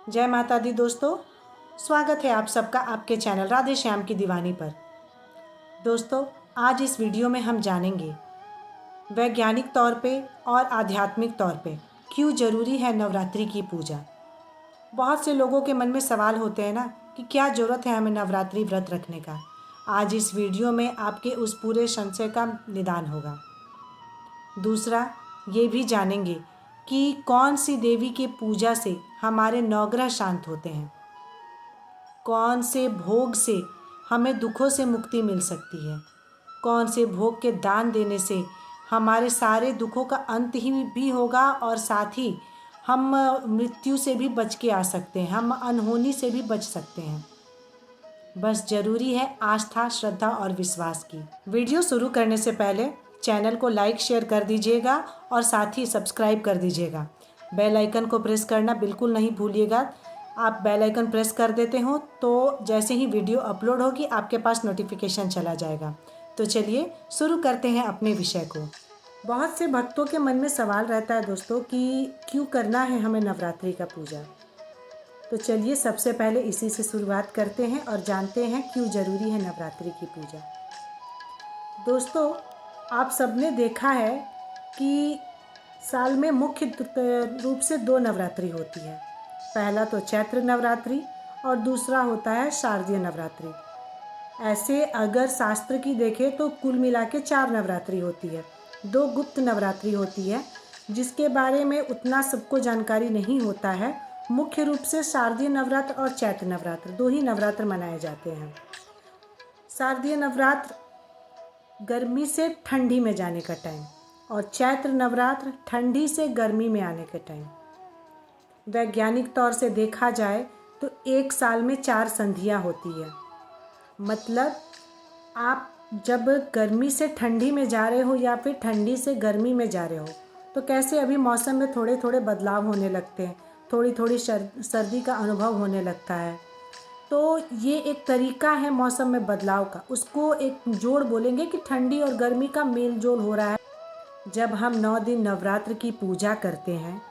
जय माता दी दोस्तों, स्वागत है आप सबका आपके चैनल राधे श्याम की दीवानी पर। दोस्तों, आज इस वीडियो में हम जानेंगे वैज्ञानिक तौर पे और आध्यात्मिक तौर पे क्यों ज़रूरी है नवरात्रि की पूजा। बहुत से लोगों के मन में सवाल होते हैं ना कि क्या ज़रूरत है हमें नवरात्रि व्रत रखने का। आज इस वीडियो में आपके उस पूरे संशय का निदान होगा। दूसरा, ये भी जानेंगे कि कौन सी देवी की पूजा से हमारे नवग्रह शांत होते हैं, कौन से भोग से हमें दुखों से मुक्ति मिल सकती है, कौन से भोग के दान देने से हमारे सारे दुखों का अंत ही भी होगा और साथ ही हम मृत्यु से भी बच के आ सकते हैं, हम अनहोनी से भी बच सकते हैं। बस ज़रूरी है आस्था, श्रद्धा और विश्वास की। वीडियो शुरू करने से पहले चैनल को लाइक शेयर कर दीजिएगा और साथ ही सब्सक्राइब कर दीजिएगा। बेल आइकन को प्रेस करना बिल्कुल नहीं भूलिएगा। आप बेल आइकन प्रेस कर देते हो तो जैसे ही वीडियो अपलोड होगी आपके पास नोटिफिकेशन चला जाएगा। तो चलिए शुरू करते हैं अपने विषय को। बहुत से भक्तों के मन में सवाल रहता है दोस्तों कि क्यों करना है हमें नवरात्रि का पूजा। तो चलिए सबसे पहले इसी से शुरुआत करते हैं और जानते हैं क्यों ज़रूरी है नवरात्रि की पूजा। दोस्तों, आप सबने देखा है कि साल में मुख्य रूप से 2 नवरात्रि होती है। पहला तो चैत्र नवरात्रि और दूसरा होता है शारदीय नवरात्रि। ऐसे अगर शास्त्र की देखें तो कुल मिला के 4 नवरात्रि होती है। 2 गुप्त नवरात्रि होती है जिसके बारे में उतना सबको जानकारी नहीं होता है। मुख्य रूप से शारदीय नवरात्र और चैत्र नवरात्र 2 ही नवरात्र मनाए जाते हैं। शारदीय नवरात्र गर्मी से ठंडी में जाने का टाइम और चैत्र नवरात्र ठंडी से गर्मी में आने का टाइम। वैज्ञानिक तौर से देखा जाए तो एक साल में 4 संधियाँ होती है। मतलब आप जब गर्मी से ठंडी में जा रहे हो या फिर ठंडी से गर्मी में जा रहे हो तो कैसे अभी मौसम में थोड़े थोड़े बदलाव होने लगते हैं, थोड़ी थोड़ी सर्दी का अनुभव होने लगता है। तो ये एक तरीका है मौसम में बदलाव का, उसको एक जोड़ बोलेंगे कि ठंडी और गर्मी का मेल जोल हो रहा है। जब हम 9 दिन नवरात्र की पूजा करते हैं,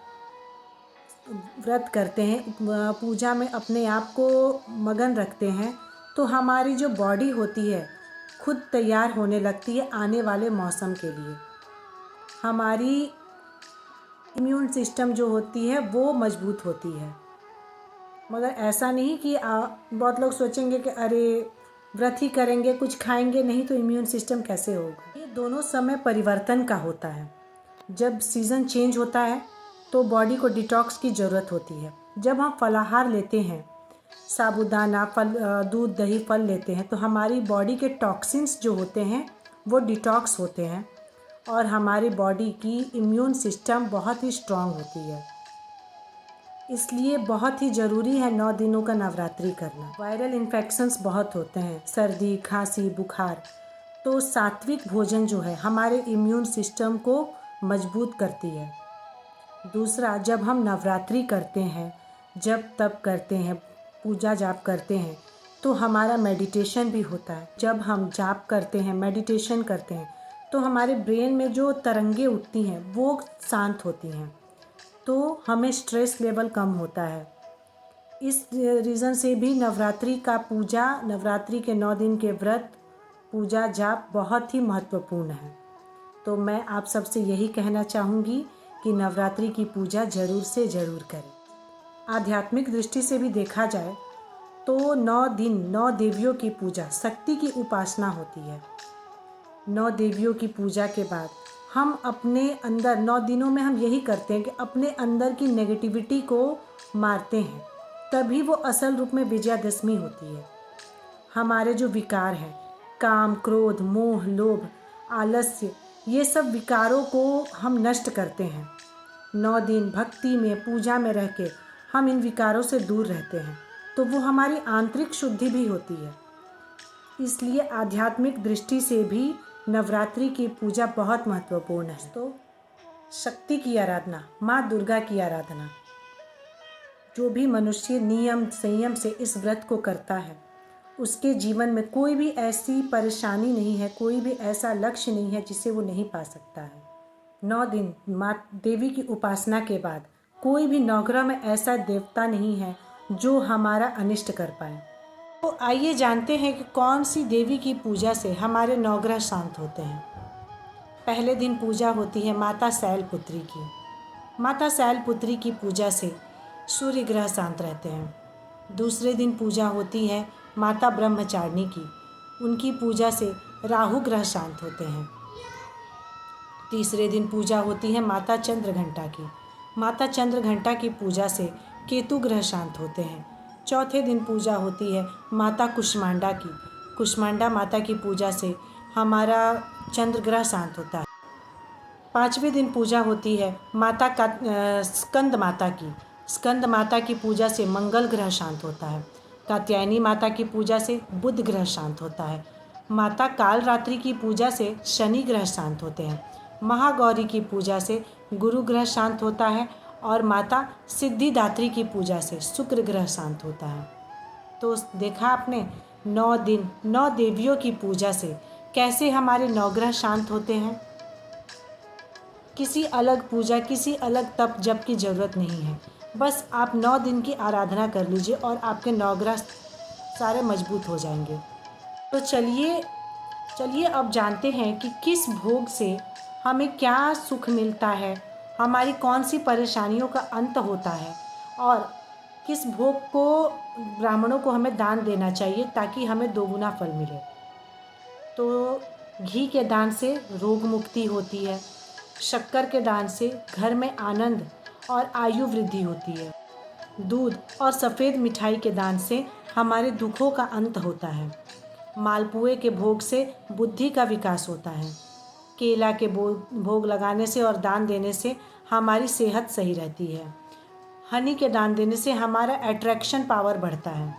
व्रत करते हैं, पूजा में अपने आप को मगन रखते हैं तो हमारी जो बॉडी होती है खुद तैयार होने लगती है आने वाले मौसम के लिए। हमारी इम्यून सिस्टम जो होती है वो मजबूत होती है। मगर ऐसा नहीं कि बहुत लोग सोचेंगे कि अरे व्रत ही करेंगे, कुछ खाएंगे नहीं तो इम्यून सिस्टम कैसे होगा। ये दोनों समय परिवर्तन का होता है। जब सीज़न चेंज होता है तो बॉडी को डिटॉक्स की ज़रूरत होती है। जब हम फलाहार लेते हैं, साबूदाना, फल, दूध, दही, फल लेते हैं तो हमारी बॉडी के टॉक्सिन्स जो होते हैं वो डिटॉक्स होते हैं और हमारी बॉडी की इम्यून सिस्टम बहुत ही स्ट्रांग होती है। इसलिए बहुत ही ज़रूरी है 9 दिनों का नवरात्रि करना। वायरल इन्फेक्शंस बहुत होते हैं, सर्दी, खांसी, बुखार। तो सात्विक भोजन जो है हमारे इम्यून सिस्टम को मजबूत करती है। दूसरा, जब हम नवरात्रि करते हैं, जब तप करते हैं, पूजा जाप करते हैं तो हमारा मेडिटेशन भी होता है। जब हम जाप करते हैं, मेडिटेशन करते हैं तो हमारे ब्रेन में जो तरंगे उठती हैं वो शांत होती हैं, तो हमें स्ट्रेस लेवल कम होता है। इस रीज़न से भी नवरात्रि का पूजा, नवरात्रि के 9 दिन के व्रत, पूजा जाप बहुत ही महत्वपूर्ण है। तो मैं आप सबसे यही कहना चाहूँगी कि नवरात्रि की पूजा ज़रूर से ज़रूर करें। आध्यात्मिक दृष्टि से भी देखा जाए तो 9 दिन 9 देवियों की पूजा, शक्ति की उपासना होती है। 9 देवियों की पूजा के बाद हम अपने अंदर 9 दिनों में हम यही करते हैं कि अपने अंदर की नेगेटिविटी को मारते हैं, तभी वो असल रूप में विजयादशमी होती है। हमारे जो विकार हैं, काम, क्रोध, मोह, लोभ, आलस्य, ये सब विकारों को हम नष्ट करते हैं। 9 दिन भक्ति में, पूजा में रह के हम इन विकारों से दूर रहते हैं तो वो हमारी आंतरिक शुद्धि भी होती है। इसलिए आध्यात्मिक दृष्टि से भी नवरात्रि की पूजा बहुत महत्वपूर्ण है। तो शक्ति की आराधना, माँ दुर्गा की आराधना, जो भी मनुष्य नियम संयम से इस व्रत को करता है उसके जीवन में कोई भी ऐसी परेशानी नहीं है, कोई भी ऐसा लक्ष्य नहीं है जिसे वो नहीं पा सकता है। 9 दिन माँ देवी की उपासना के बाद कोई भी नवग्रह में ऐसा देवता नहीं है जो हमारा अनिष्ट कर पाए। तो आइए जानते हैं कि कौन सी देवी की पूजा से हमारे नवग्रह शांत होते हैं। पहले दिन पूजा होती है माता शैलपुत्री की। माता शैलपुत्री की पूजा से सूर्य ग्रह शांत रहते हैं। दूसरे दिन पूजा होती है माता ब्रह्मचारिणी की। उनकी पूजा से राहु ग्रह शांत होते हैं। तीसरे दिन पूजा होती है माता चंद्रघंटा की। माता चंद्रघंटा की पूजा से केतु ग्रह शांत होते हैं। चौथे दिन पूजा होती है माता कुष्मांडा की। कुष्मांडा माता की पूजा से हमारा चंद्र ग्रह शांत होता है। पाँचवें दिन पूजा होती है माता का स्कंद माता की। स्कंद माता की पूजा से मंगल ग्रह शांत होता है। कात्यायनी माता की पूजा से बुध ग्रह शांत होता है। माता कालरात्रि की पूजा से शनि ग्रह शांत होते हैं। महागौरी की पूजा से गुरु ग्रह शांत होता है और माता सिद्धिदात्री की पूजा से शुक्र ग्रह शांत होता है। तो देखा आपने 9 दिन 9 देवियों की पूजा से कैसे हमारे नवग्रह शांत होते हैं। किसी अलग पूजा किसी अलग तप जप की ज़रूरत नहीं है। बस आप 9 दिन की आराधना कर लीजिए और आपके नवग्रह सारे मजबूत हो जाएंगे। तो चलिए अब जानते हैं कि किस भोग से हमें क्या सुख मिलता है, हमारी कौन सी परेशानियों का अंत होता है और किस भोग को ब्राह्मणों को हमें दान देना चाहिए ताकि हमें दोगुना फल मिले। तो घी के दान से रोग मुक्ति होती है। शक्कर के दान से घर में आनंद और आयु वृद्धि होती है। दूध और सफ़ेद मिठाई के दान से हमारे दुखों का अंत होता है। मालपुए के भोग से बुद्धि का विकास होता है। केला के भोग लगाने से और दान देने से हमारी सेहत सही रहती है। हनी के दान देने से हमारा अट्रैक्शन पावर बढ़ता है।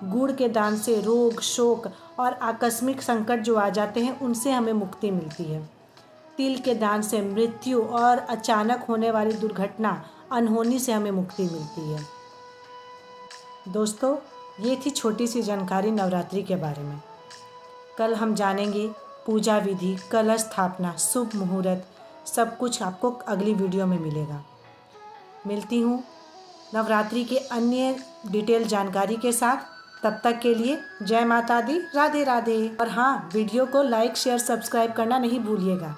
गुड़ के दान से रोग शोक और आकस्मिक संकट जो आ जाते हैं उनसे हमें मुक्ति मिलती है। तिल के दान से मृत्यु और अचानक होने वाली दुर्घटना अनहोनी से हमें मुक्ति मिलती है। दोस्तों, ये थी छोटी सी जानकारी नवरात्रि के बारे में। कल हम जानेंगे पूजा विधि, कलश स्थापना, शुभ मुहूर्त, सब कुछ आपको अगली वीडियो में मिलेगा। मिलती हूँ नवरात्रि के अन्य डिटेल जानकारी के साथ। तब तक के लिए जय माता दी, राधे राधे। और हाँ, वीडियो को लाइक शेयर सब्सक्राइब करना नहीं भूलिएगा।